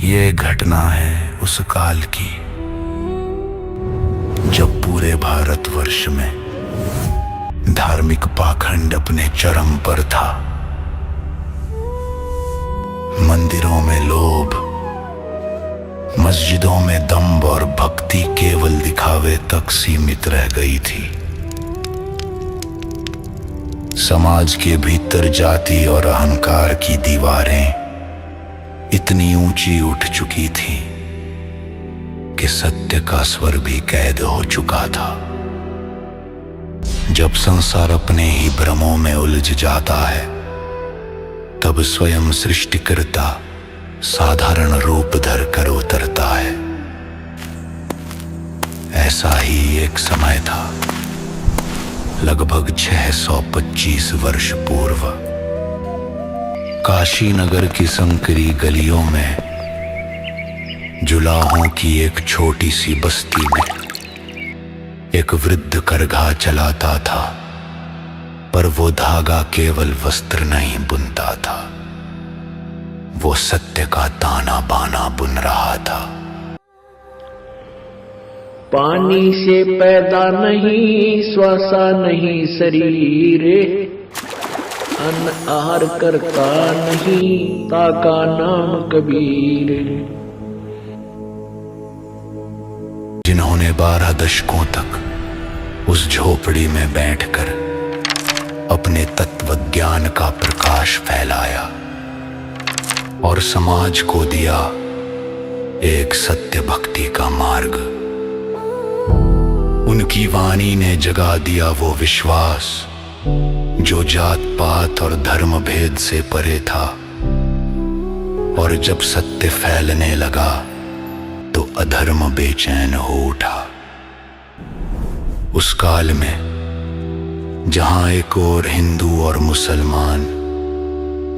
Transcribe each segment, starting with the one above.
ये घटना है उस काल की जब पूरे भारतवर्ष में धार्मिक पाखंड अपने चरम पर था। मंदिरों में लोभ, मस्जिदों में दंभ और भक्ति केवल दिखावे तक सीमित रह गई थी। समाज के भीतर जाति और अहंकार की दीवारें इतनी ऊंची उठ चुकी थी कि सत्य का स्वर भी कैद हो चुका था। जब संसार अपने ही भ्रमों में उलझ जाता है, तब स्वयं सृष्टिकर्ता साधारण रूप धर कर उतरता है। ऐसा ही एक समय था, लगभग 625 वर्ष पूर्व। काशी नगर की संकरी गलियों में जुलाहों की एक छोटी सी बस्ती में एक वृद्ध करघा चलाता था, पर वो धागा केवल वस्त्र नहीं बुनता था, वो सत्य का ताना बाना बुन रहा था। पानी से पैदा नहीं, श्वासा नहीं शरीर, अन्न आहार करता नहीं, ताका नाम कबीर। जिन्होंने 12 दशकों तक उस झोपड़ी में बैठकर अपने तत्व ज्ञान का प्रकाश फैलाया और समाज को दिया एक सत्य भक्ति का मार्ग। उनकी वाणी ने जगा दिया वो विश्वास जो जात पात और धर्म भेद से परे था। और जब सत्य फैलने लगा तो अधर्म बेचैन हो उठा। उस काल में जहां एक और हिंदू और मुसलमान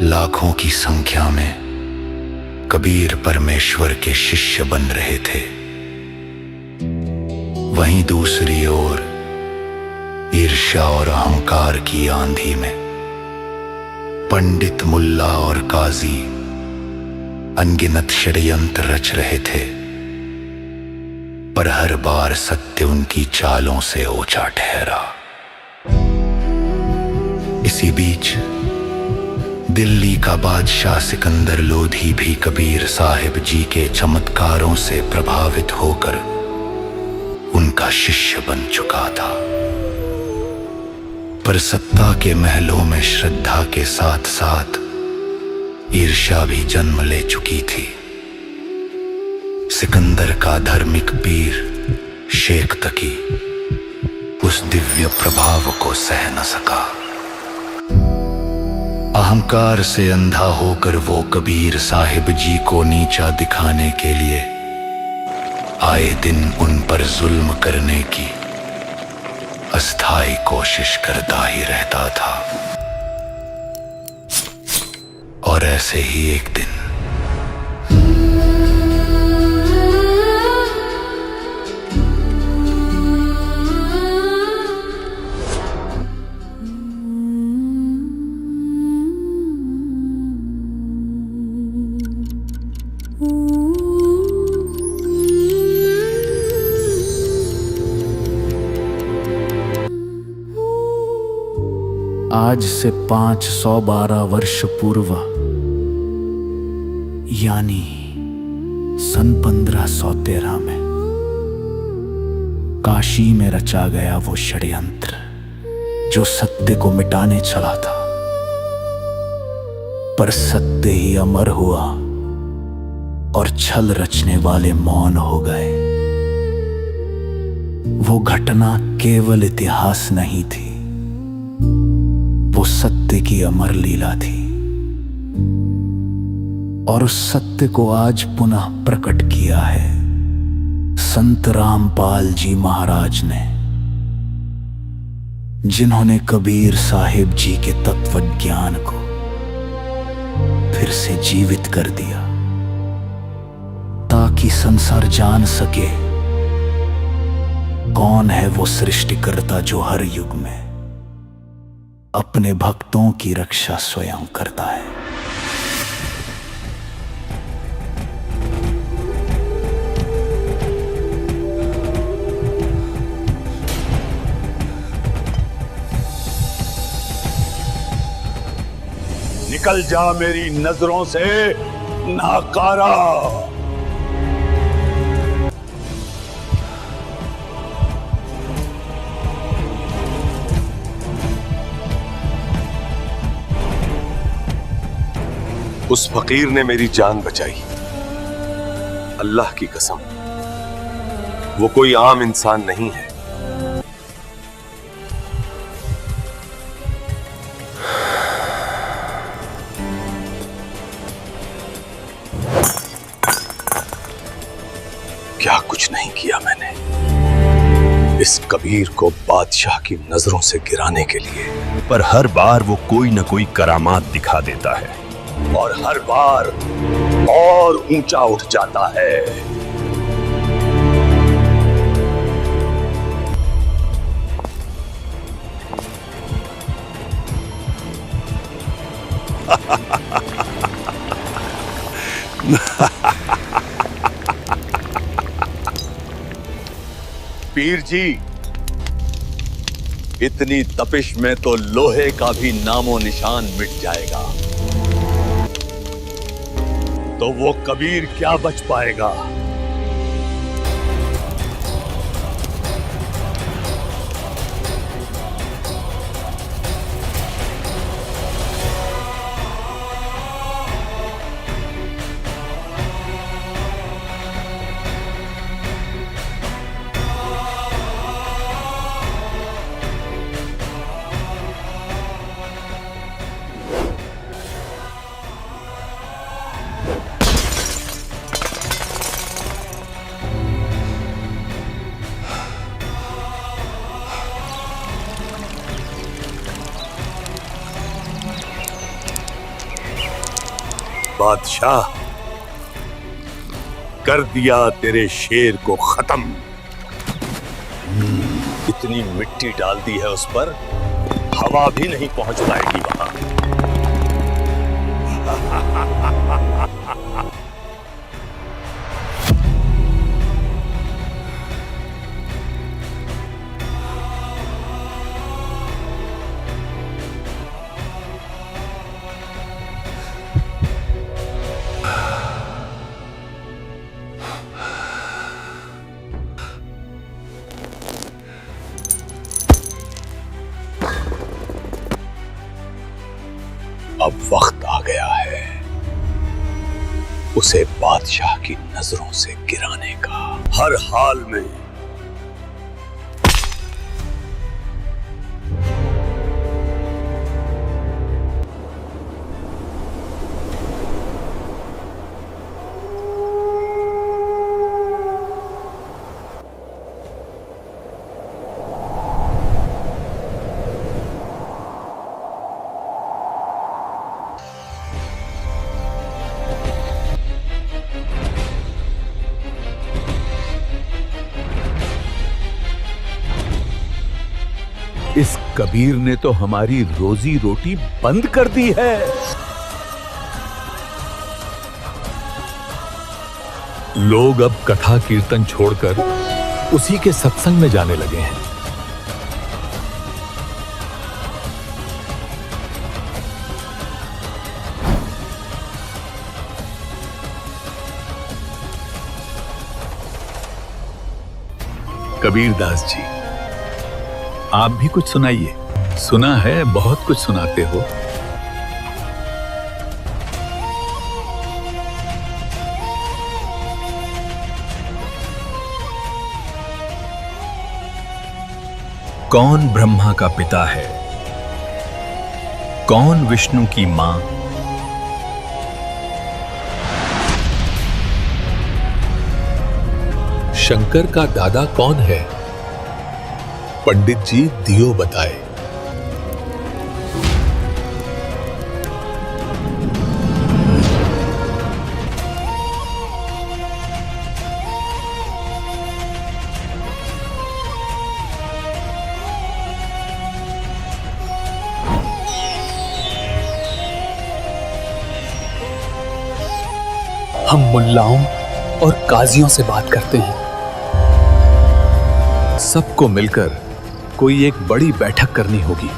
लाखों की संख्या में कबीर परमेश्वर के शिष्य बन रहे थे, वहीं दूसरी ओर ईर्ष्या और अहंकार की आंधी में पंडित, मुल्ला और काजी अनगिनत षड्यंत्र रच रहे थे, पर हर बार सत्य उनकी चालों से ऊंचा ठहरा। इसी बीच दिल्ली का बादशाह सिकंदर लोधी भी कबीर साहिब जी के चमत्कारों से प्रभावित होकर उनका शिष्य बन चुका था। पर सत्ता के महलों में श्रद्धा के साथ साथ ईर्ष्या भी जन्म ले चुकी थी। सिकंदर का धार्मिक पीर शेख तकी उस दिव्य प्रभाव को सह न सका। अहंकार से अंधा होकर वो कबीर साहिब जी को नीचा दिखाने के लिए आए दिन उन पर जुल्म करने की अस्थायी कोशिश करता ही रहता था। और ऐसे ही एक दिन आज से 512 वर्ष पूर्व यानी सन 1513 में काशी में रचा गया वो षड्यंत्र जो सत्य को मिटाने चला था, पर सत्य ही अमर हुआ और छल रचने वाले मौन हो गए। वो घटना केवल इतिहास नहीं थी, वो सत्य की अमर लीला थी। और उस सत्य को आज पुनः प्रकट किया है संत रामपाल जी महाराज ने, जिन्होंने कबीर साहिब जी के तत्व ज्ञान को फिर से जीवित कर दिया, ताकि संसार जान सके कौन है वो सृष्टिकर्ता जो हर युग में अपने भक्तों की रक्षा स्वयं करता है। निकल जा मेरी नजरों से नाकारा। उस फकीर ने मेरी जान बचाई, अल्लाह की कसम, वो कोई आम इंसान नहीं है। क्या कुछ नहीं किया मैंने इस कबीर को बादशाह की नजरों से गिराने के लिए, पर हर बार वो कोई न कोई करामात दिखा देता है और हर बार और ऊंचा उठ जाता है। पीर जी, इतनी तपिश में तो लोहे का भी नामो निशान मिट जाएगा, तो वो कबीर क्या बच पाएगा। बादशाह, कर दिया तेरे शेर को खत्म। इतनी मिट्टी डाल दी है उस पर, हवा भी नहीं पहुंच पाएगी वहां। अब वक्त आ गया है उसे बादशाह की नजरों से गिराने का, हर हाल में। इस कबीर ने तो हमारी रोजी रोटी बंद कर दी है। लोग अब कथा कीर्तन छोड़कर उसी के सत्संग में जाने लगे हैं। कबीर दास जी, आप भी कुछ सुनाइए। सुना है बहुत कुछ सुनाते हो। कौन ब्रह्मा का पिता है, कौन विष्णु की मां, शंकर का दादा कौन है? पंडित जी दियो बताए। हम मुल्लाओं और काजियों से बात करते हैं। सबको मिलकर कोई एक बड़ी बैठक करनी होगी।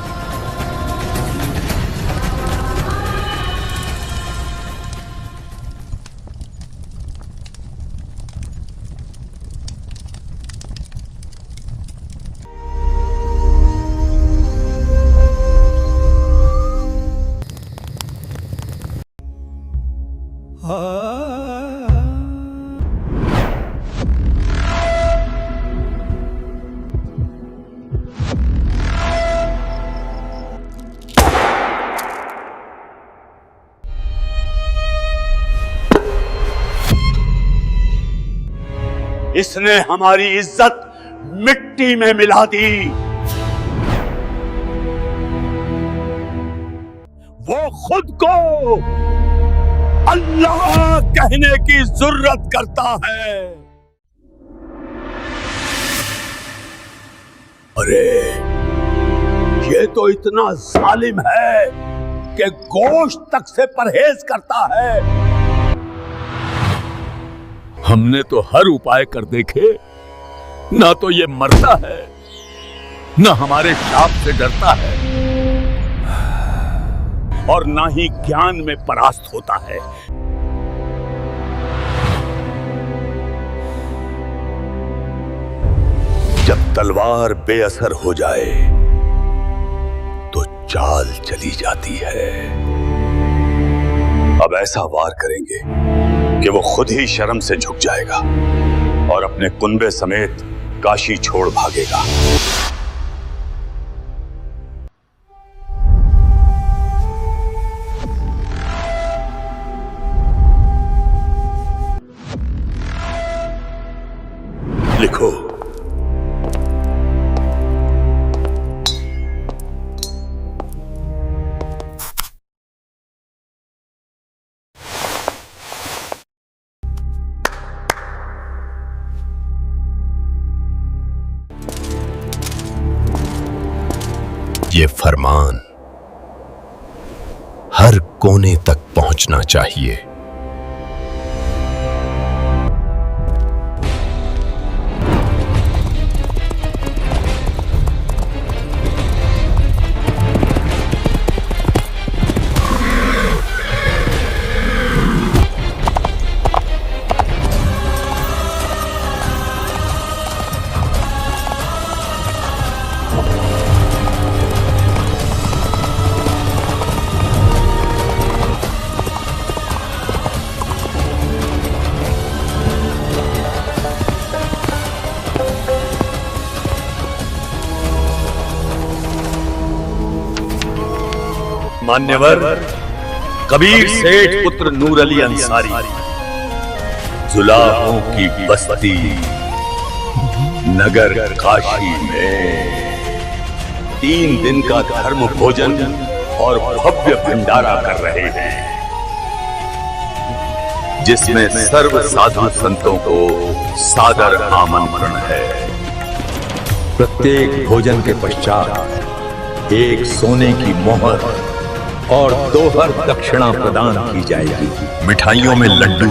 इसने हमारी इज्जत मिट्टी में मिला दी। वो खुद को अल्लाह कहने की जरूरत करता है। अरे ये तो इतना जालिम है कि गोश्त तक से परहेज करता है। हमने तो हर उपाय कर देखे, ना तो ये मरता है, ना हमारे शाप से डरता है, और ना ही ज्ञान में परास्त होता है। जब तलवार बेअसर हो जाए तो चाल चली जाती है। अब ऐसा वार करेंगे कि वो खुद ही शर्म से झुक जाएगा और अपने कुनबे समेत काशी छोड़ भागेगा। लिखो। ये फरमान हर कोने तक पहुंचना चाहिए। मान्यवर कबीर सेठ पुत्र नूर अली अंसारी, जुलाहों की बस्ती नगर काशी में 3 दिन का धर्म भोजन और भव्य भंडारा कर रहे हैं, जिसमें सर्व साधु संतों को सादर आमंत्रण है। प्रत्येक भोजन के पश्चात एक सोने की मोहर और 2 दक्षिणा प्रदान की जाएगी। मिठाइयों में लड्डू,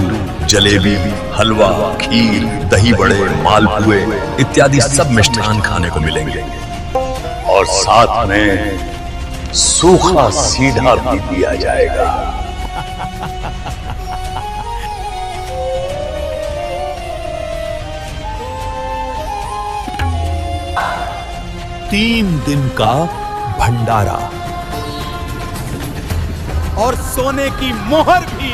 जलेबी, हलवा, खीर, दही बड़े, मालपुए इत्यादि सब मिष्ठान खाने को मिलेंगे और साथ में सूखा सीधा भी दिया जाएगा। तीन दिन का भंडारा और सोने की मोहर भी।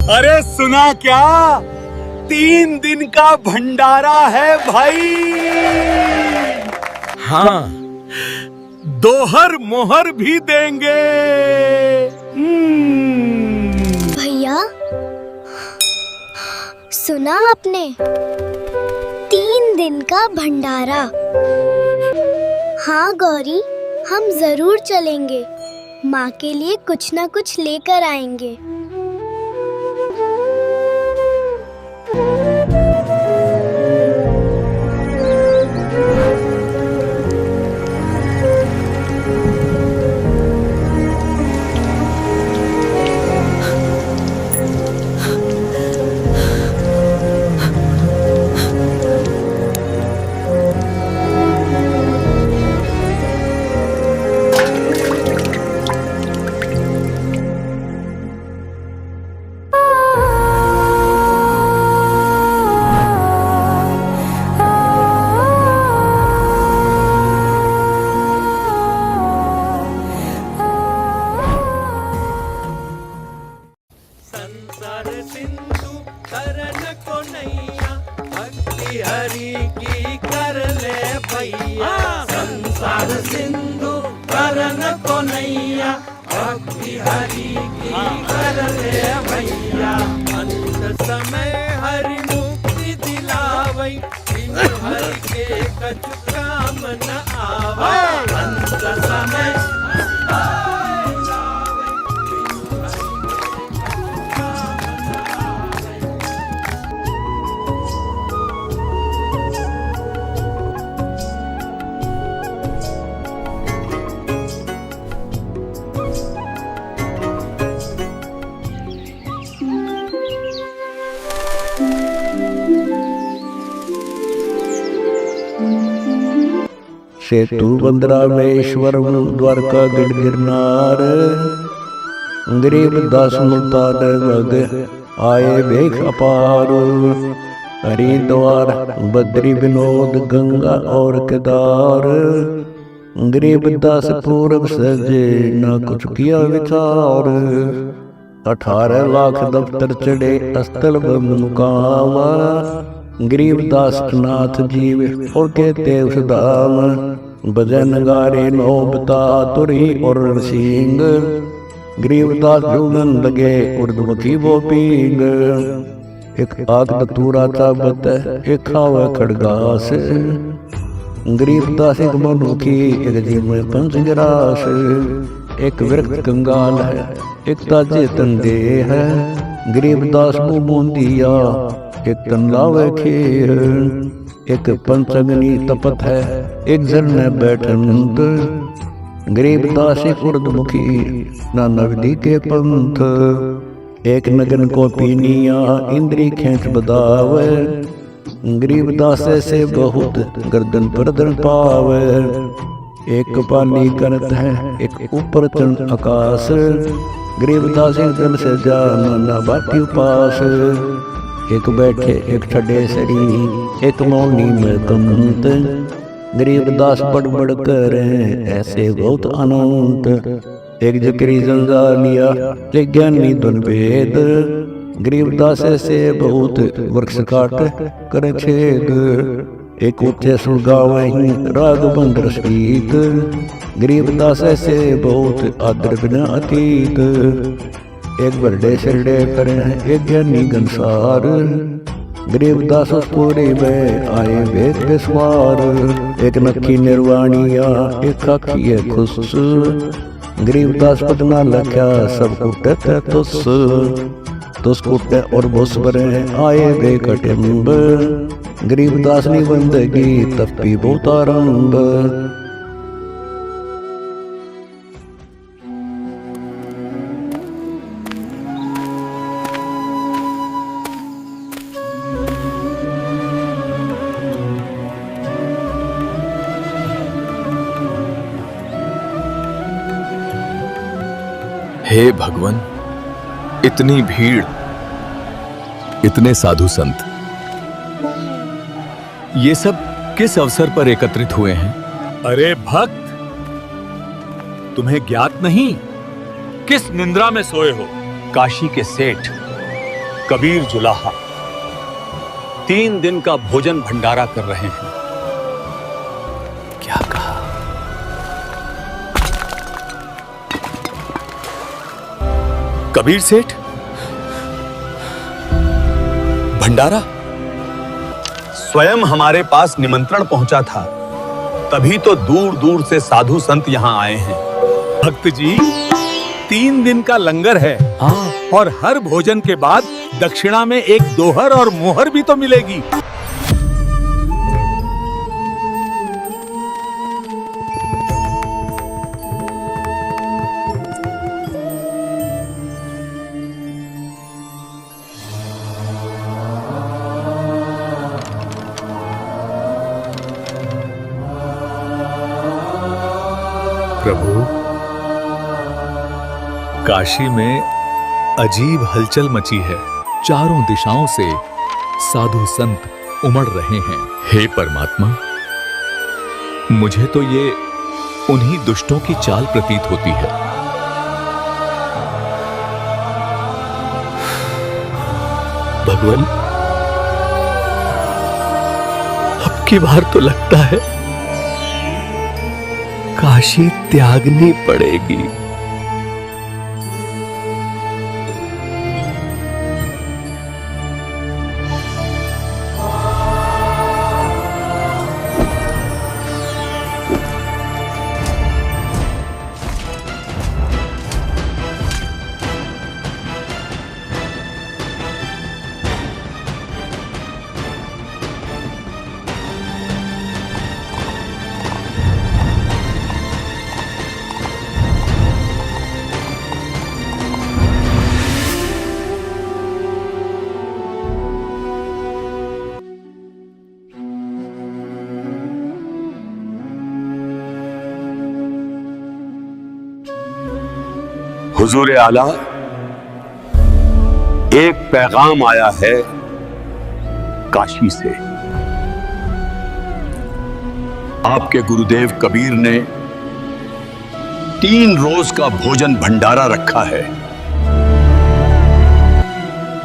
अरे सुना क्या? 3 दिन का भंडारा है भाई। हाँ, 2 मोहर भी देंगे। भैया सुना आपने? 3 दिन का भंडारा। हाँ गौरी, हम जरूर चलेंगे, माँ के लिए कुछ ना कुछ लेकर आएंगे। भक्ति हरि की कर ले भैया, अंत समय हरि मुक्ति दिलावई, बिन हरि के कछु काम न आवै, अंत समय सेतु बंदरामेश्वर द्वारका गढ़ गिरनार, गरीब दास मुल्तान वग आए भेख अपार, हरिद्वार बद्री विनोद गंगा और केदार, गरीब दास पूरब सजे न कुछ किया विचार, 18 लाख दफ्तर चढ़े अस्थल बंद मुकाम, गरीबदास नाथ जीव और कहते उस धाम, भजन गारे नौबता तुरी और सिंह, गरीबदास झूमन लगे उर्दमुखी वो पींग, एक आग दतूरा चाबत एक खावे खड़गास, गरीबदास एक मनुखी एक जीव में पंच गिरास, एक वृक्ष कंगाल है एक ताजे तंदे है, गरीबदास मुँह बूंदिया एक तन लावे खीर, एक पंचगनी तपत है एक झरने बैठंत, गरीबदास एक उर्दमुखी ना नवदी के पंथ, एक नगन को पीनिया इंद्री खेच बदावे, गरीबदास से बहुत गर्दन पर दर पावे, एक पानी करत है एक ऊपर चंद आकाश, गरीबदास एक जल से जाना ना बाती उपास, एक बैठे एक ठडे सरी एक मौनी में कंत, गरीबदास बड़ बड़ करे ऐसे बहुत अनंत, एक जकरी जंजालिया एक ज्ञानी धन वेद, गरीबदास ऐसे बहुत वृक्ष काट कर छेद, एक उच्चे सुर गावहीं राग बंद रसीत, गरीबदास ऐसे बहुत आदर बिना अतीत, एक बरडे सिरडे करे एक ज्ञानी घनसार, गरीबदास पूरी में आए वेद पे सवार, एक नक्की निर्वाणिया एक खाकी है खुश, गरीबदास पदना लख्या सब कुटे तुस कुटे और भुस बरे आए वे कटिम्ब, गरीबदास नी बंदगी तपी बहुत आरंभ। हे भगवान, इतनी भीड़, इतने साधु संत, ये सब किस अवसर पर एकत्रित हुए हैं? अरे भक्त, तुम्हें ज्ञात नहीं किस निंद्रा में सोए हो? काशी के सेठ कबीर जुलाहा 3 दिन का भोजन भंडारा कर रहे हैं। क्या कहा? कबीर सेठ भंडारा? स्वयं हमारे पास निमंत्रण पहुंचा था, तभी तो दूर दूर से साधु संत यहां आए हैं। भक्त जी, 3 दिन का लंगर है। हाँ, और हर भोजन के बाद दक्षिणा में एक दोहर और मोहर भी तो मिलेगी। प्रभु, काशी में अजीब हलचल मची है। चारों दिशाओं से साधु संत उमड़ रहे हैं। हे परमात्मा, मुझे तो ये उन्हीं दुष्टों की चाल प्रतीत होती है। भगवान, अब की बार तो लगता है काशी त्यागनी पड़ेगी। हुजूर आला, एक पैगाम आया है काशी से। आपके गुरुदेव कबीर ने 3 रोज का भोजन भंडारा रखा है।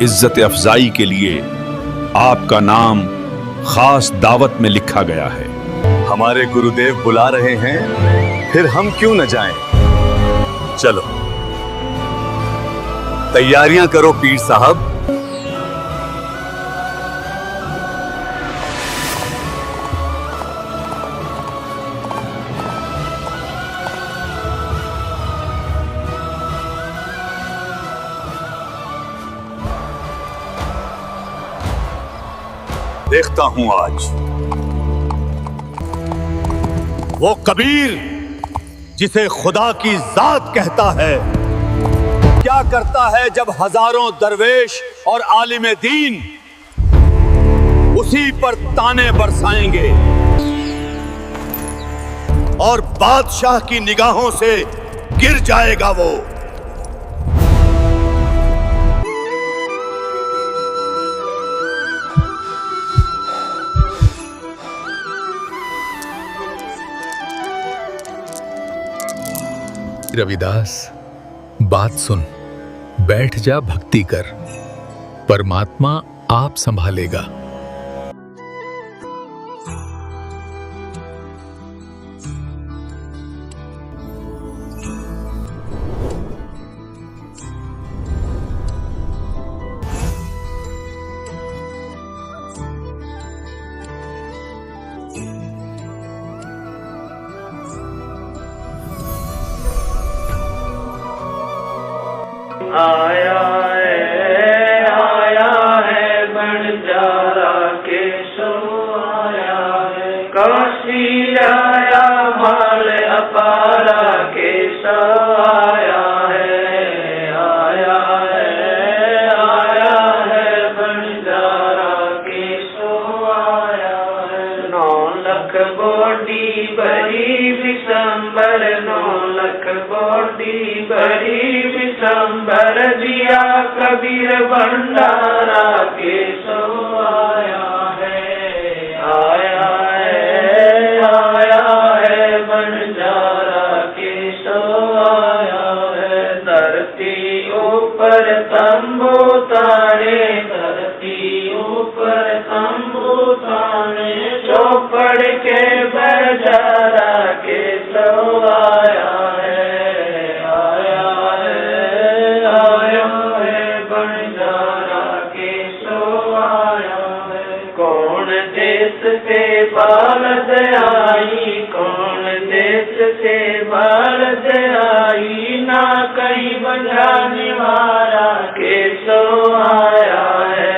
इज्जत अफजाई के लिए आपका नाम खास दावत में लिखा गया है। हमारे गुरुदेव बुला रहे हैं, फिर हम क्यों न जाएं? चलो तैयारियां करो पीर साहब। देखता हूं आज वो कबीर जिसे खुदा की जात कहता है क्या करता है जब हजारों दरवेश और आलिम दीन उसी पर ताने बरसाएंगे और बादशाह की निगाहों से गिर जाएगा वो। रविदास, बात सुन, बैठ जा, भक्ति कर, परमात्मा आप संभालेगा। आया है बंजारा केशव आया है, काशी आया माल अपारा केशव आया है बंजारा केशव आया है। 9 लाख बोडी बड़ी विशंबर, 9 लाख बोडी बड़ी विशंबर जिया कबीर भंडारा केशव आया है बंजारा केशव आया है। धरती ऊपर तंबू ताने, धरती ऊपर तंबू ताने, चौपड़ के बजारा केशव आया है बंजारा केशव आया है। कौन देश से बालद आई, कौन देश से बालद आई, ना कहीं बजाने वाला केशव आया है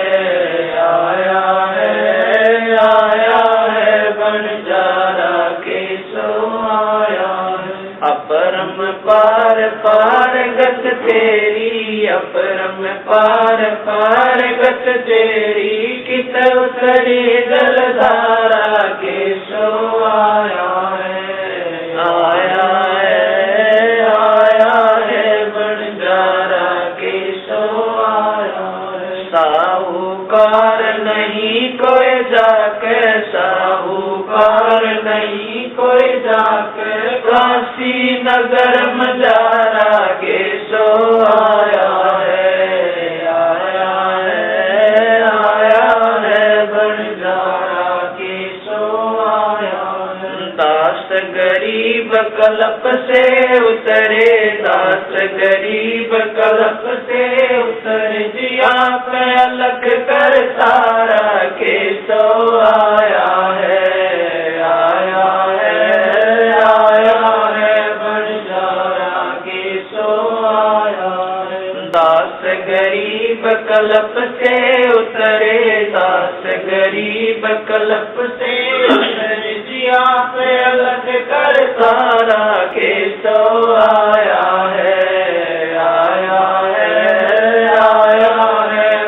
बंजारा केशव आया है। अपरम पार पार गत तेरी, अपरम पार पार गत तेरी, कित उतरी जलधारा केशव आया है बंजारा केशव आया है। साहूकार नहीं कोई जाकर, साहूकार नहीं कोई जाकर, काशी नगर मजारा केशव आया है बंजारा केशव आया है। दास गरीब कलप से उतरे, दास गरीब कलप से उतरे, जिया पे अलग कर तारा केशव आया है बंजारा केशव आया है। दास गरीब कलप से उतरे, दास गरीब कलप से उतरे, जिया पे अलग कर तारा केशव आया है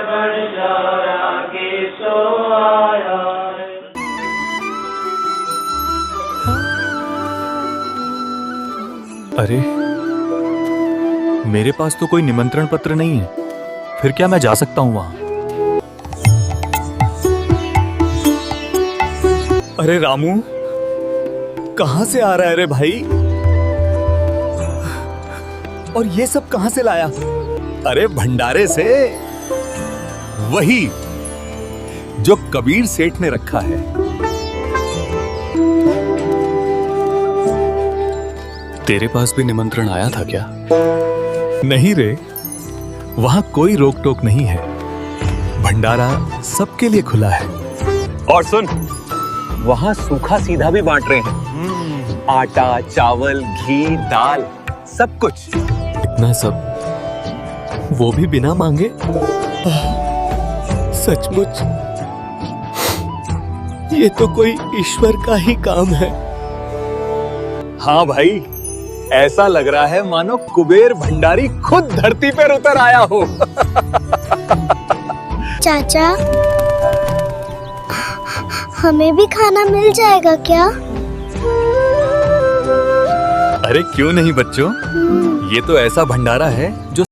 बंजारा केशव आया है। अरे मेरे पास तो कोई निमंत्रण पत्र नहीं है, फिर क्या मैं जा सकता हूं वहां? अरे रामू, कहां से आ रहा है रे भाई? और ये सब कहां से लाया? अरे भंडारे से, वही जो कबीर सेठ ने रखा है। तेरे पास भी निमंत्रण आया था क्या? नहीं रे, वहां कोई रोक टोक नहीं है, भंडारा सबके लिए खुला है। और सुन, वहां सूखा सीधा भी बांट रहे हैं, आटा, चावल, घी, दाल, सब कुछ। इतना सब, वो भी बिना मांगे? सचमुच ये तो कोई ईश्वर का ही काम है। हाँ भाई, ऐसा लग रहा है मानो कुबेर भंडारी खुद धरती पर उतर आया हो। चाचा, हमें भी खाना मिल जाएगा क्या? अरे क्यों नहीं बच्चों, ये तो ऐसा भंडारा है जो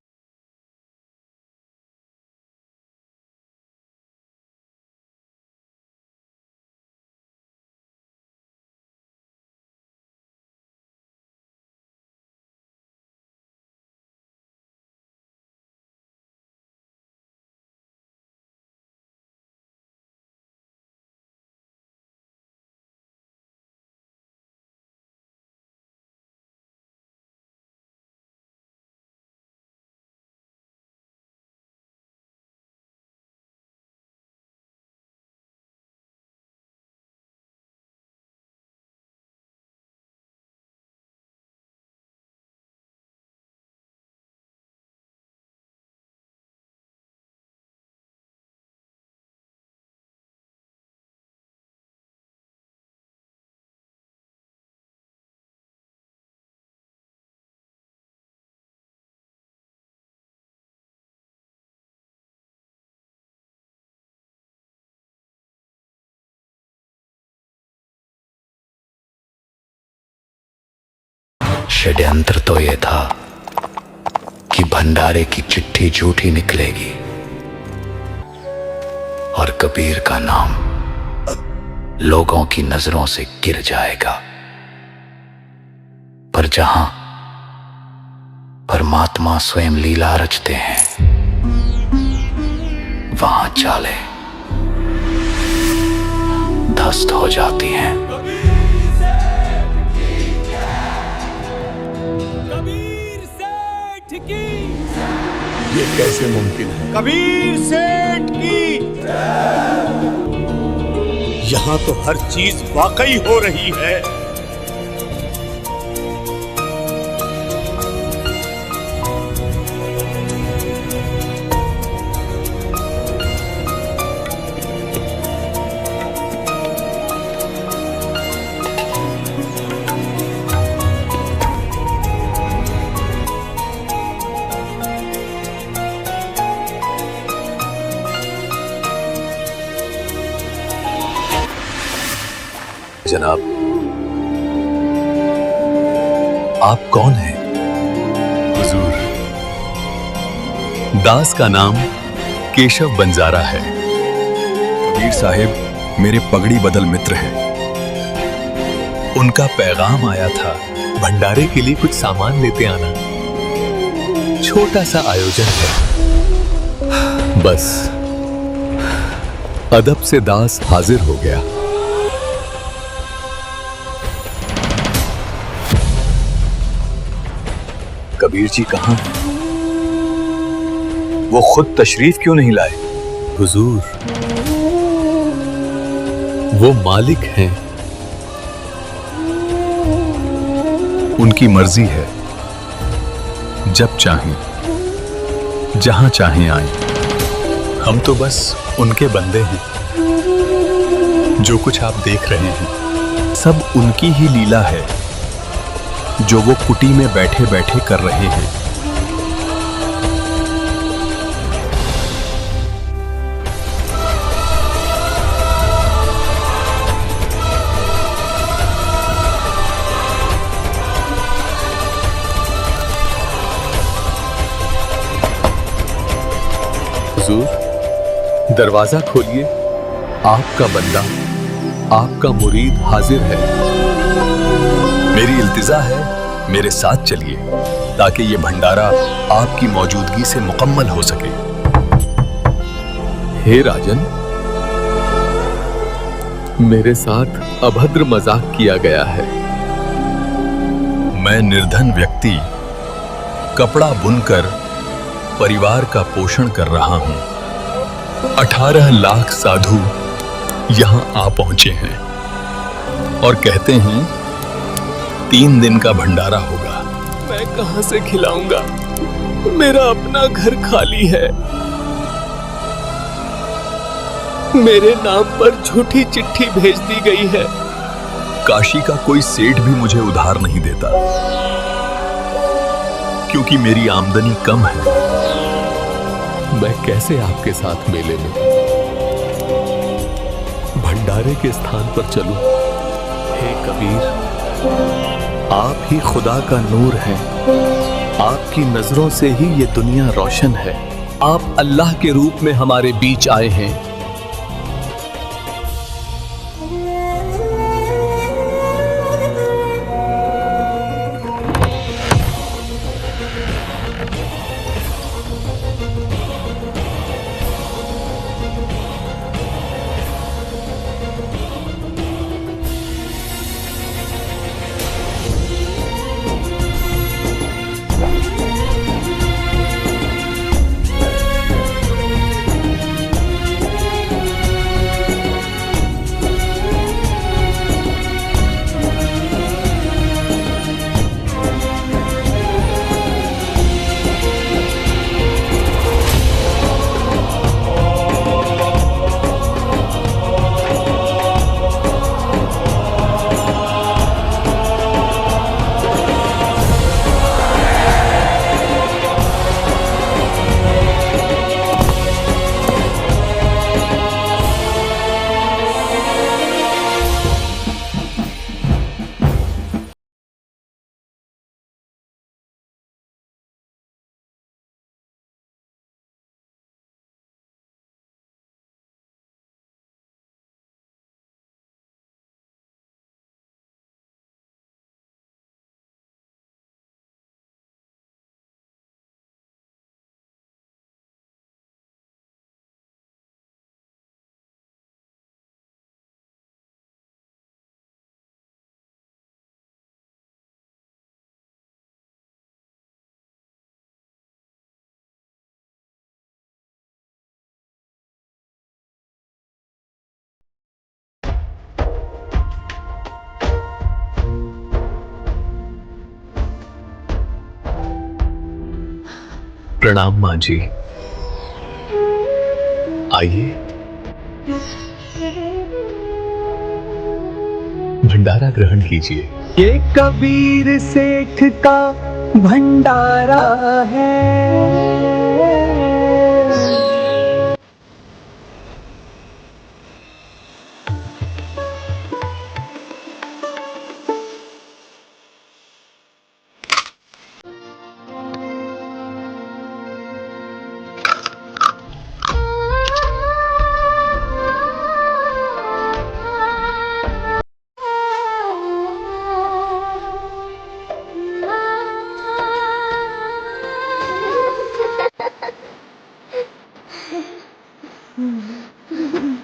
षड्यंत्र तो यह था कि भंडारे की चिट्ठी झूठी निकलेगी और कबीर का नाम लोगों की नजरों से गिर जाएगा। पर जहां परमात्मा स्वयं लीला रचते हैं, वहां चालें ध्वस्त हो जाती हैं। ये कैसे मुमकिन है? कबीर सेठ की यहां तो हर चीज वाकई हो रही है। जनाब, आप कौन हैं? हुजूर, दास का नाम केशव बंजारा है। कबीर साहिब मेरे पगड़ी बदल मित्र हैं। उनका पैगाम आया था, भंडारे के लिए कुछ सामान लेते आना। छोटा सा आयोजन है। बस अदब से दास हाजिर हो गया। कबीर जी कहाँ हैं? वो खुद तशरीफ क्यों नहीं लाए? हुजूर, वो मालिक हैं, उनकी मर्जी है, जब चाहें जहां चाहें आए। हम तो बस उनके बंदे हैं। जो कुछ आप देख रहे हैं सब उनकी ही लीला है, जो वो कुटी में बैठे बैठे कर रहे हैं। हुजूर, दरवाजा खोलिए। आपका बंदा, आपका मुरीद हाजिर है। मेरी इल्तिजा है, मेरे साथ चलिए ताकि ये भंडारा आपकी मौजूदगी से मुकम्मल हो सके। हे राजन, मेरे साथ अभद्र मजाक किया गया है। मैं निर्धन व्यक्ति कपड़ा बुनकर परिवार का पोषण कर रहा हूं। 18 लाख साधु यहां आ पहुंचे हैं और कहते हैं 3 दिन का भंडारा होगा। मैं कहां से खिलाऊंगा? मेरा अपना घर खाली है। मेरे नाम पर झूठी चिट्ठी भेज दी गई है। काशी का कोई सेठ भी मुझे उधार नहीं देता क्योंकि मेरी आमदनी कम है। मैं कैसे आपके साथ मेले में भंडारे के स्थान पर चलूं? हे कबीर, आप ही खुदा का नूर हैं। आपकी नजरों से ही ये दुनिया रोशन है। आप अल्लाह के रूप में हमारे बीच आए हैं। प्रणाम मां जी, आइए भंडारा ग्रहण कीजिए। ये कबीर सेठ का भंडारा है।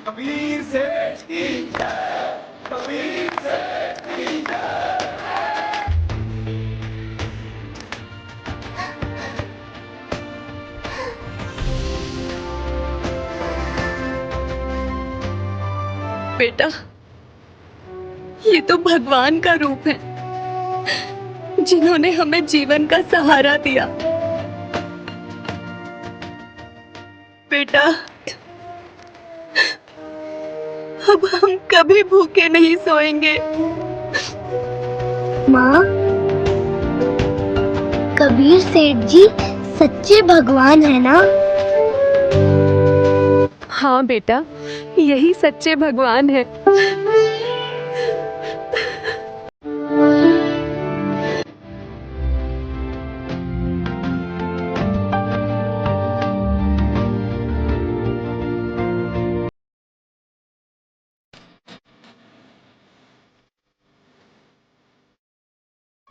कबीर सेठ की जय, कबीर सेठ की जय। बेटा, ये तो भगवान का रूप है, जिन्होंने हमें जीवन का सहारा दिया। बेटा, अब हम कभी भूखे नहीं सोएंगे। माँ, कबीर सेठ जी सच्चे भगवान है ना? हाँ बेटा, यही सच्चे भगवान है।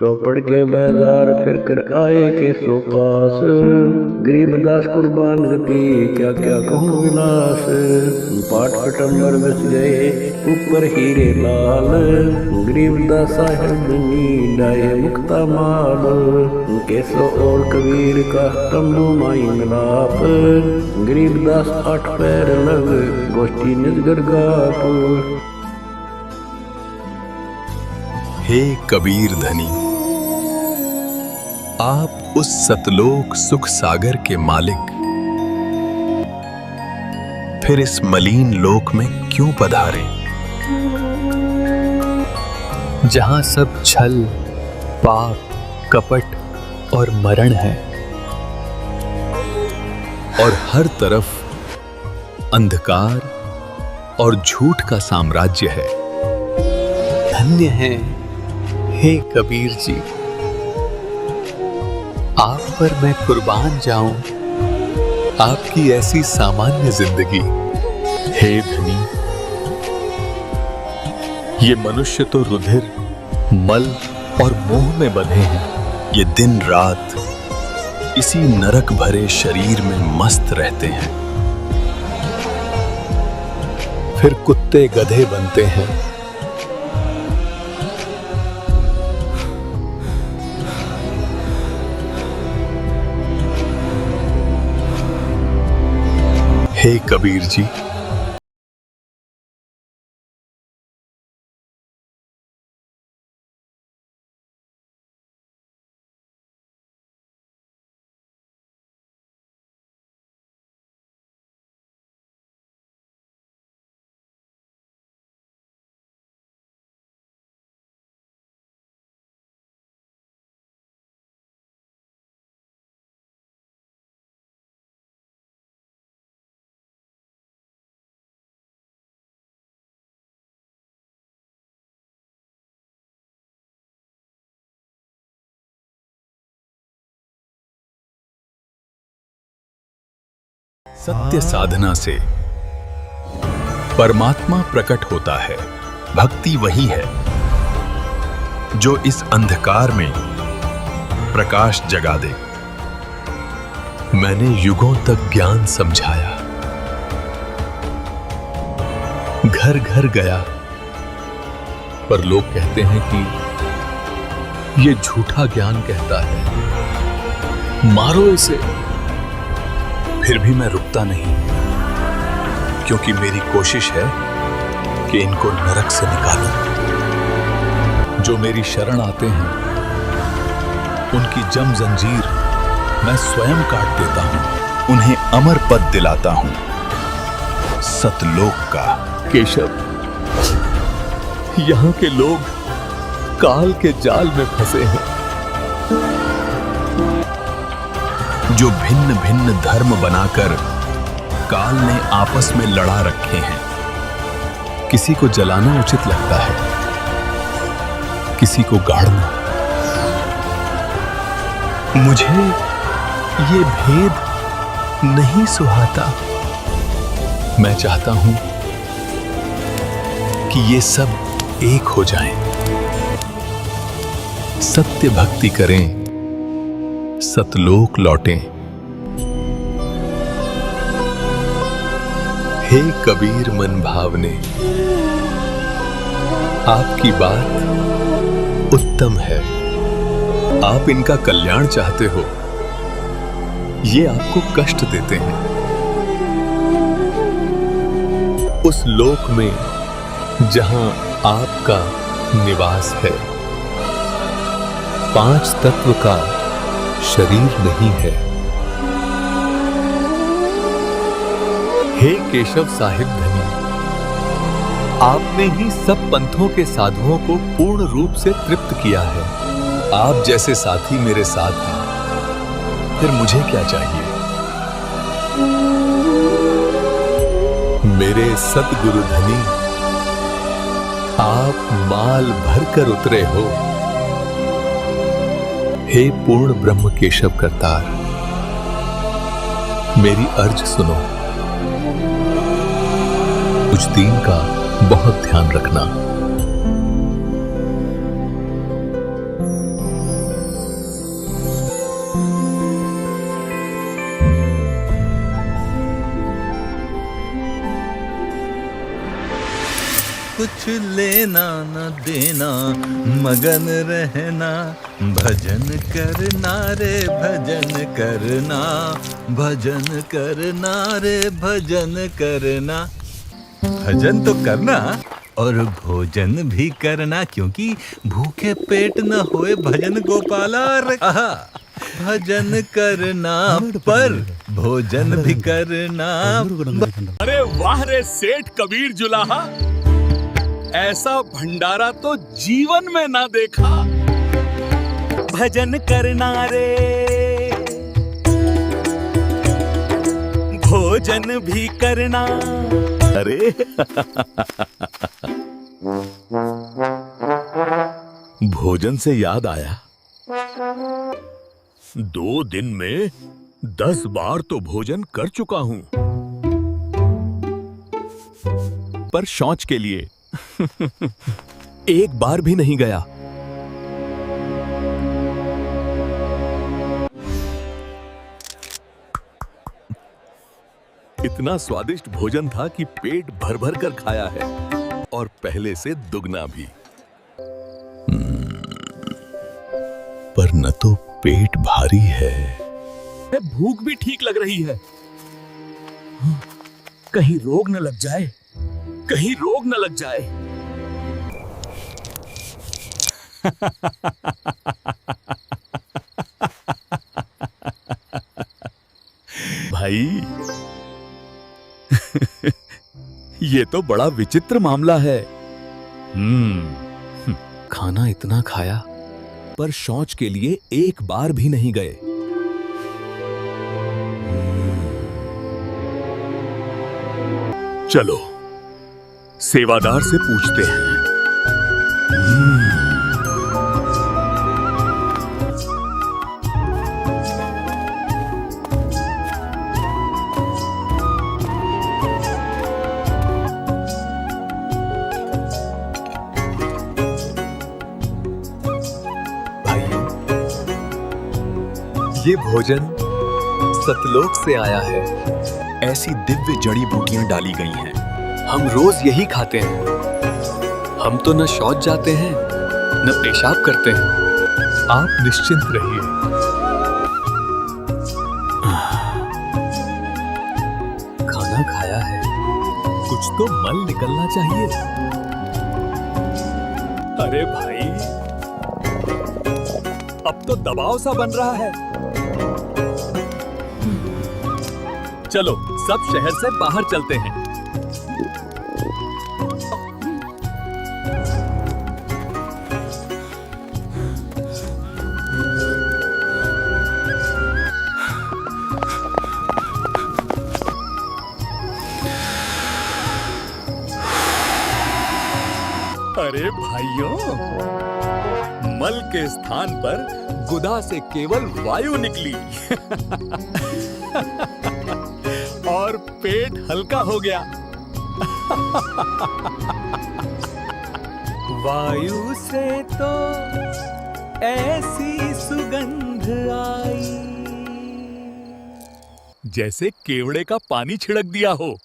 चौपड़ के बाजार फिर कर आए केसो पास, गरीबदास कुर्बान गति क्या क्या कहूँ विलास। पाट पटंबर बस गए ऊपर हीरे लाल, गरीबदास साहेब बनी डाये मुक्ता माल। केसो और कबीर का तंबू माई मिलाप, गरीबदास 8 पैर लग गोष्ठी निजगर गाप। हे कबीर धनी, आप उस सतलोक सुख सागर के मालिक फिर इस मलिन लोक में क्यों पधारे, जहां सब छल, पाप, कपट और मरण है और हर तरफ अंधकार और झूठ का साम्राज्य है। धन्य है हे कबीर जी, आप पर मैं कुर्बान जाऊं आपकी ऐसी सामान्य जिंदगी। हे धनी, ये मनुष्य तो रुधिर, मल और मोह में बंधे हैं। ये दिन रात इसी नरक भरे शरीर में मस्त रहते हैं। फिर कुत्ते गधे बनते हैं। हे कबीर जी, सत्य साधना से परमात्मा प्रकट होता है। भक्ति वही है जो इस अंधकार में प्रकाश जगा दे। मैंने युगों तक ज्ञान समझाया, घर घर गया, पर लोग कहते हैं कि ये झूठा ज्ञान कहता है, मारो इसे। फिर भी मैं रुकता नहीं, क्योंकि मेरी कोशिश है कि इनको नरक से निकालूं। जो मेरी शरण आते हैं उनकी जम जंजीर मैं स्वयं काट देता हूं, उन्हें अमर पद दिलाता हूं, सतलोक का। केशव, यहां के लोग काल के जाल में फंसे हैं। जो भिन्न भिन्न धर्म बनाकर काल ने आपस में लड़ा रखे हैं। किसी को जलाना उचित लगता है, किसी को गाड़ना। मुझे ये भेद नहीं सुहाता। मैं चाहता हूं कि ये सब एक हो जाएं, सत्य भक्ति करें, सतलोक लौटें। हे कबीर मन भावने, आपकी बात उत्तम है। आप इनका कल्याण चाहते हो, ये आपको कष्ट देते हैं। उस लोक में जहां आपका निवास है, 5 तत्व का शरीर नहीं है। हे केशव साहिब धनी, आपने ही सब पंथों के साधुओं को पूर्ण रूप से तृप्त किया है। आप जैसे साथी मेरे साथ हैं, फिर मुझे क्या चाहिए? मेरे सतगुरु धनी, आप माल भरकर उतरे हो। हे पूर्ण ब्रह्म केशव करतार, मेरी अर्ज सुनो। कुछ दिन का बहुत ध्यान रखना। कुछ लेना न देना, मगन रहना, भजन करना रे भजन करना, भजन करना रे भजन करना। भजन तो करना और भोजन भी करना, क्योंकि भूखे पेट न होए भजन गोपाला। आहा, भजन करना पर भोजन भी करना। अरे वाह रे सेठ कबीर जुलाहा, ऐसा भंडारा तो जीवन में ना देखा। भजन करना रे भोजन भी करना। अरे भोजन से याद आया, 2 दिन में 10 बार तो भोजन कर चुका हूं, पर शौच के लिए एक बार भी नहीं गया। इतना स्वादिष्ट भोजन था कि पेट भर भर कर खाया है, और पहले से दुगना भी। पर न तो पेट भारी है, भूख भी ठीक लग रही है। कहीं रोग न लग जाए, कहीं रोग न लग जाए। भाई ये तो बड़ा विचित्र मामला है। खाना इतना खाया, पर शौच के लिए एक बार भी नहीं गए। चलो सेवादार से पूछते हैं। ये भोजन सतलोक से आया है। ऐसी दिव्य जड़ी बूटियां डाली गई हैं। हम रोज यही खाते हैं। हम तो न शौच जाते हैं न पेशाब करते हैं। आप निश्चिंत रहिए। खाना खाया है, कुछ तो मल निकलना चाहिए। अरे भाई, अब तो दबाव सा बन रहा है। चलो सब शहर से बाहर चलते हैं। अरे भाइयों, मल के स्थान पर गुदा से केवल वायु निकली और पेट हल्का हो गया। वायु से तो ऐसी सुगंध आई जैसे केवड़े का पानी छिड़क दिया हो।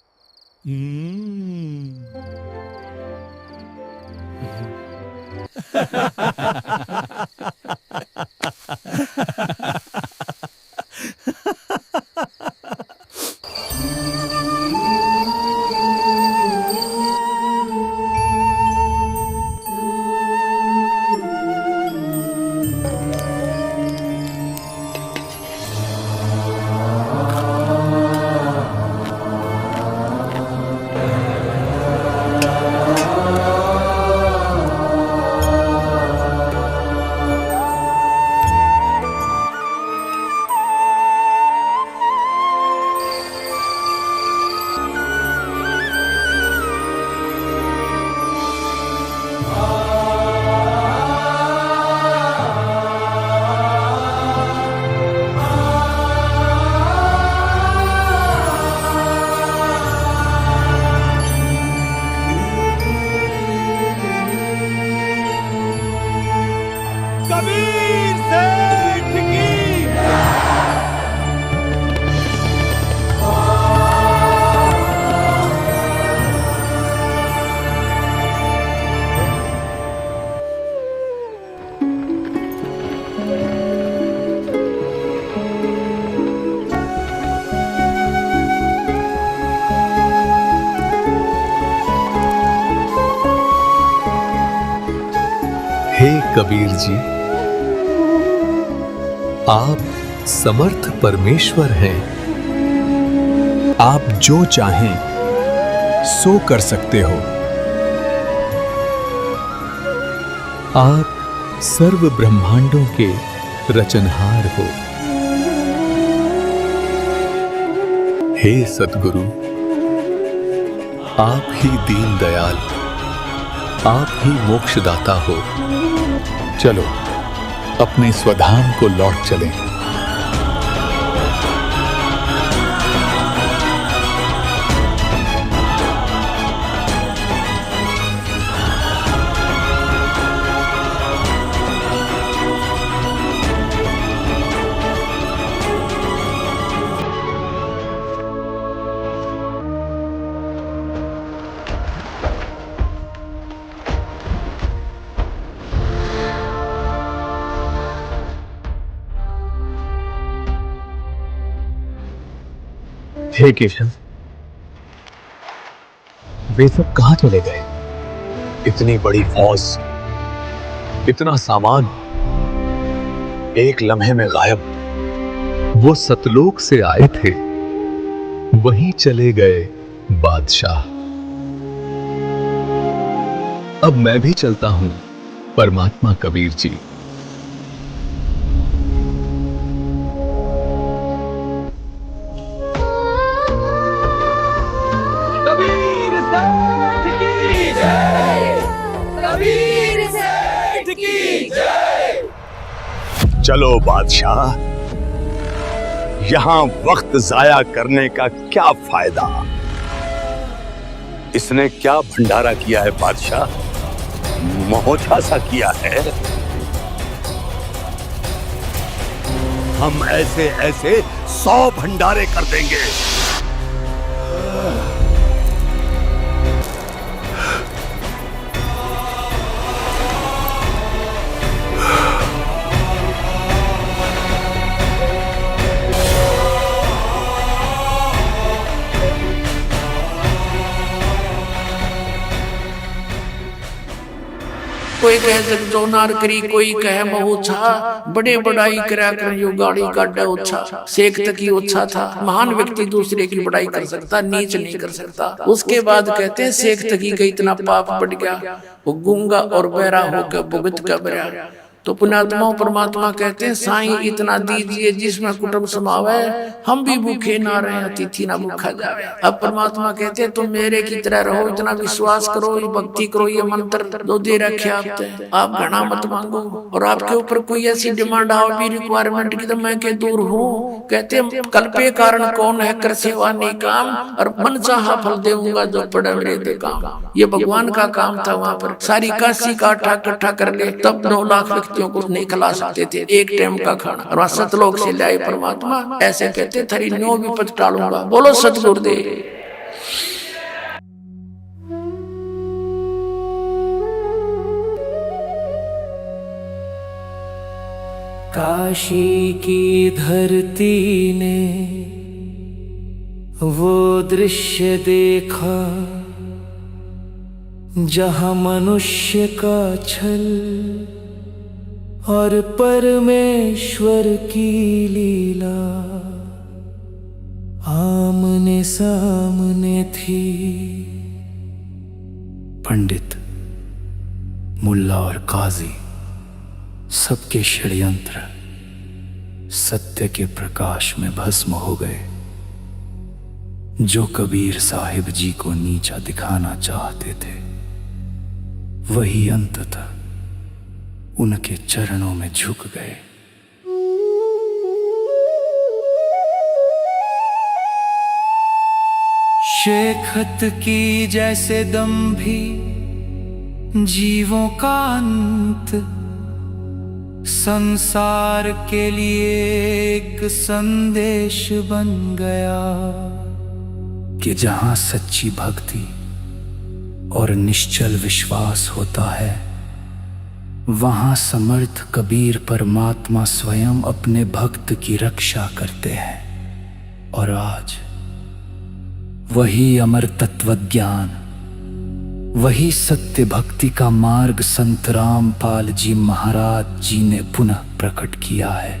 कबीर जी, आप समर्थ परमेश्वर हैं। आप जो चाहें सो कर सकते हो। आप सर्व ब्रह्मांडों के रचनहार हो। हे सद्गुरु, आप ही दीन दयाल, आप ही मोक्षदाता हो। चलो अपने स्वधाम को लौट चलें। हे केशव, वे सब कहां चले गए? इतनी बड़ी फौज, इतना सामान एक लम्हे में गायब। वो सतलोक से आए थे, वहीं चले गए बादशाह। अब मैं भी चलता हूं परमात्मा कबीर जी। चलो बादशाह, यहां वक्त जाया करने का क्या फायदा? इसने क्या भंडारा किया है बादशाह? मोहछा सा किया है। हम ऐसे ऐसे 100 भंडारे कर देंगे। कोई कहे जगजो नार करी, कोई कहे महुछा, बड़े बड़ाई करा कर यो गाड़ी काटा उछा। शेख तकी उछा था, महान व्यक्ति दूसरे की बड़ाई कर सकता, नीच नहीं कर सकता। उसके बाद कहते हैं शेख तकी का इतना पाप बढ़ गया, वो गूंगा और बहरा होकर भुगत का बरा। तो पुण्यात्मा परमात्मा कहते हैं साईं इतना दीजिए जिसमें कुटुंब समावे, हम भी भूखे ना रहे, अतिथि ना भूखा जावे। अब परमात्मा कहते हैं तुम मेरे की तरह रहो, इतना विश्वास करो, ये भक्ति करो, ये मंत्र दो दे रखे आप घना मत मांगो। और आपके ऊपर कोई ऐसी डिमांड आओ भी रिक्वायरमेंट की तो मैं के दूर हूँ। कहते हैं कल्पे कारण कौन है, कर सेवा नहीं काम, और मन चाहा फल देऊंगा जो पड़ा मेरे दे काम। ये भगवान का काम था। वहां पर सारी काशी का इकट्ठा कर ले, तब 9 लाख व्यक्तियों को नहीं खिला सकते थे एक टाइम का खाना। और सतलोक से लाए परमात्मा, ऐसे कहते थरी 9 विपद टालूंगा। बोलो सतगुरुदेव। काशी की धरती ने वो दृश्य देखा, जहां मनुष्य का छल और परमेश्वर की लीला आमने सामने थी। पंडित, मुल्ला और काजी सबके षड्यंत्र सत्य के प्रकाश में भस्म हो गए। जो कबीर साहिब जी को नीचा दिखाना चाहते थे, वही अंततः उनके चरणों में झुक गए। शेखत की जैसे दंभी जीवों का अंत, संसार के लिए एक संदेश बन गया कि जहां सच्ची भक्ति और निश्चल विश्वास होता है, वहां समर्थ कबीर परमात्मा स्वयं अपने भक्त की रक्षा करते हैं। और आज वही अमर तत्वज्ञान वही सत्य भक्ति का मार्ग संत रामपाल जी महाराज जी ने पुनः प्रकट किया है,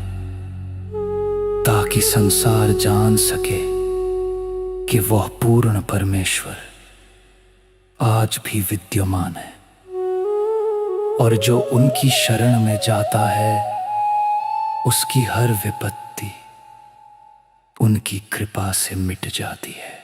ताकि संसार जान सके कि वह पूर्ण परमेश्वर आज भी विद्यमान है, और जो उनकी शरण में जाता है उसकी हर विपत्ति उनकी कृपा से मिट जाती है।